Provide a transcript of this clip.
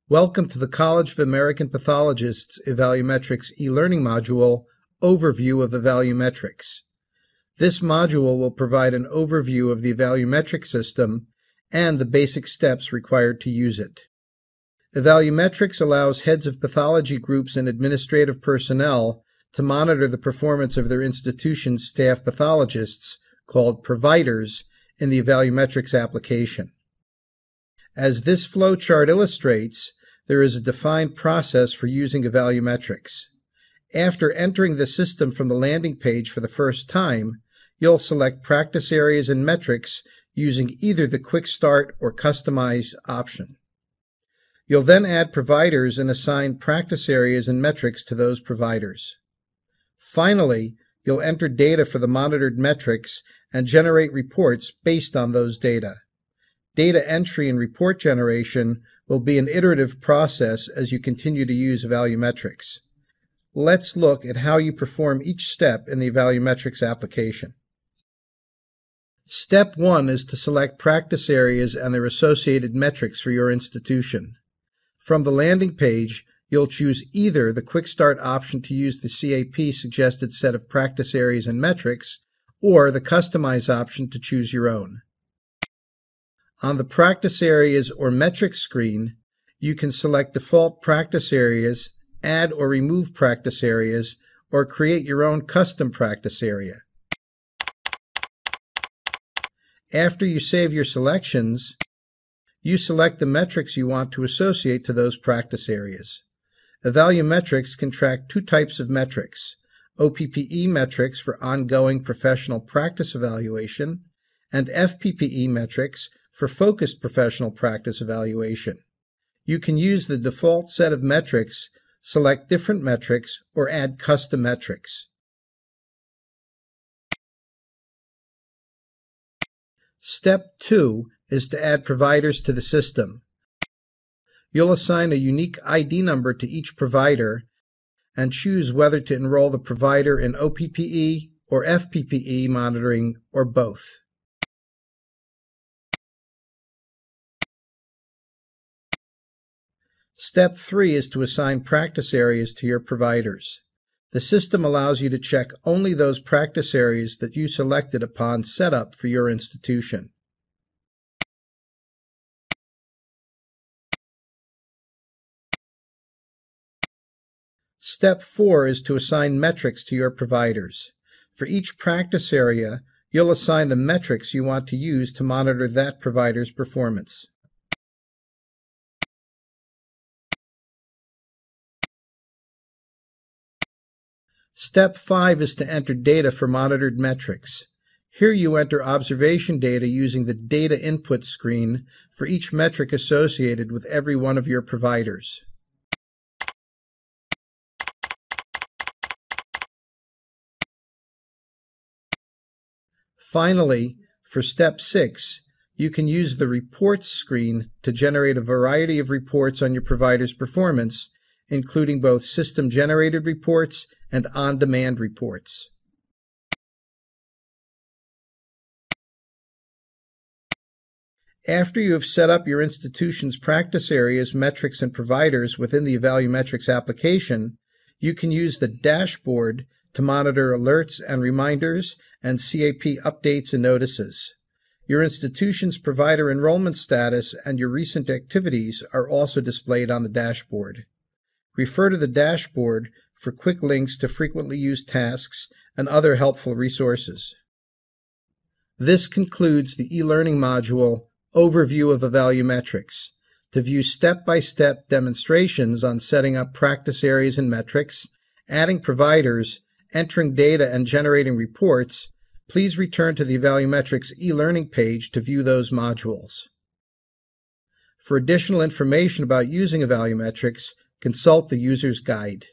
Welcome to the College of American Pathologists Evalumetrics e-learning module, Overview of Evalumetrics. This module will provide an overview of the Evalumetrics system and the basic steps required to use it. Evalumetrics allows heads of pathology groups and administrative personnel to monitor the performance of their institution's staff pathologists, called providers, in the Evalumetrics application. As this flowchart illustrates, there is a defined process for using Evalumetrics. After entering the system from the landing page for the first time, you'll select Practice Areas and Metrics using either the Quick Start or Customize option. You'll then add providers and assign practice areas and metrics to those providers. Finally, you'll enter data for the monitored metrics and generate reports based on those data. Data entry and report generation will be an iterative process as you continue to use Evalumetrics. Let's look at how you perform each step in the Evalumetrics application. Step 1 is to select practice areas and their associated metrics for your institution. From the landing page, you'll choose either the Quick Start option to use the CAP suggested set of practice areas and metrics, or the Customize option to choose your own. On the Practice Areas or Metrics screen, you can select default practice areas, add or remove practice areas, or create your own custom practice area. After you save your selections, you select the metrics you want to associate to those practice areas. Evalumetrics can track two types of metrics: OPPE metrics for ongoing professional practice evaluation, and FPPE metrics for focused professional practice evaluation. You can use the default set of metrics, select different metrics, or add custom metrics. Step 2 is to add providers to the system. You'll assign a unique ID number to each provider and choose whether to enroll the provider in OPPE or FPPE monitoring, or both. Step 3 is to assign practice areas to your providers. The system allows you to check only those practice areas that you selected upon setup for your institution. Step 4 is to assign metrics to your providers. For each practice area, you'll assign the metrics you want to use to monitor that provider's performance. Step 5 is to enter data for monitored metrics. Here you enter observation data using the Data Input screen for each metric associated with every one of your providers. Finally, for Step 6, you can use the Reports screen to generate a variety of reports on your provider's performance, including both system-generated reports and on-demand reports. After you have set up your institution's practice areas, metrics, and providers within the Evalumetrics application, you can use the dashboard to monitor alerts and reminders and CAP updates and notices. Your institution's provider enrollment status and your recent activities are also displayed on the dashboard. Refer to the dashboard for quick links to frequently used tasks and other helpful resources. This concludes the e-learning module, Overview of Evalumetrics. To view step-by-step demonstrations on setting up practice areas and metrics, adding providers, entering data, and generating reports, please return to the Evalumetrics e-learning page to view those modules. For additional information about using Evalumetrics, consult the User's Guide.